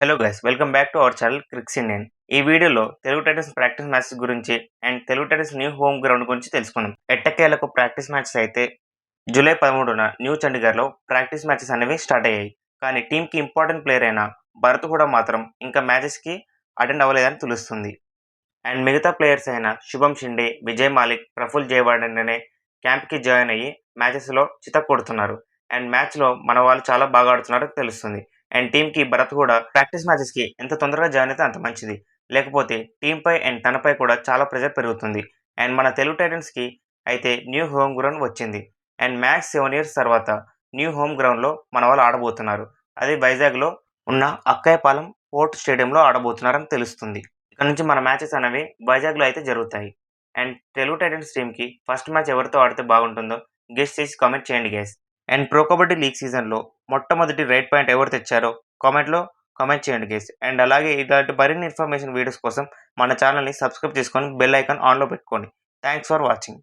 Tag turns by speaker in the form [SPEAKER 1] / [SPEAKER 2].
[SPEAKER 1] Hello guys welcome back to our channel crix Indian. ఈ వీడియోలో Telugu titans practice matches గురించి and Telugu titans new home ground గురించి తెలుసుకుందాం. ఎట్టకేలకు ప్రాక్టీస్ మ్యాచెస్ అయితే జూలై 13న న్యూ చండీగఢ్లో ప్రాక్టీస్ మ్యాచెస్ అనేవి స్టార్ట్ అయ్యాయి. కానీ టీంకి ఇంపార్టెంట్ ప్లేయర్ అయిన భరత్ కూడా మాత్రం ఇంకా మ్యాచెస్కి అటెండ్ అవ్వలేదని తెలుస్తుంది. అండ్ మిగతా ప్లేయర్స్ అయిన శుభం షిండే, విజయ్ మాలిక్, ప్రఫుల్ జయవర్ధనే క్యాంప్కి జాయిన్ అయ్యి మ్యాచెస్లో చితక్కొడుతున్నారు. అండ్ మ్యాచ్లో మన వాళ్ళు చాలా బాగా ఆడుతున్నారో తెలుస్తుంది. అండ్ టీంకి భరత్ కూడా ప్రాక్టీస్ మ్యాచెస్కి ఎంత తొందరగా జాయిన్ అయితే అంత మంచిది. లేకపోతే టీంపై అండ్ తనపై కూడా చాలా ప్రెజర్ పెరుగుతుంది. అండ్ మన తెలుగు టైటన్స్కి అయితే న్యూ హోమ్ గ్రౌండ్ వచ్చింది. అండ్ మ్యాక్స్ 7 years తర్వాత న్యూ హోమ్ గ్రౌండ్లో మన వాళ్ళు ఆడబోతున్నారు. అది వైజాగ్లో ఉన్న అక్కయ్యపాలెం పోర్ట్ స్టేడియంలో ఆడబోతున్నారని తెలుస్తుంది. ఇక్కడ నుంచి మన మ్యాచెస్ అనేవి వైజాగ్లో అయితే జరుగుతాయి. అండ్ తెలుగు టైటన్స్ టీంకి ఫస్ట్ మ్యాచ్ ఎవరితో ఆడితే బాగుంటుందో గెస్ చేసి కామెంట్ చేయండి guys. And pro kabaddi league సీజన్లో మొట్టమొదటి రైట్ పాయింట్ ఎవరు తెచ్చారో కామెంట్ చేయండి గైస్. అండ్ అలాగే ఇలాంటి మరిన్ని ఇన్ఫర్మేషన్ వీడియోస్ కోసం మన ఛానల్ని సబ్స్క్రైబ్ చేసుకొని బెల్ ఐకాన్ ఆన్లో పెట్టుకోండి. Thanks for watching.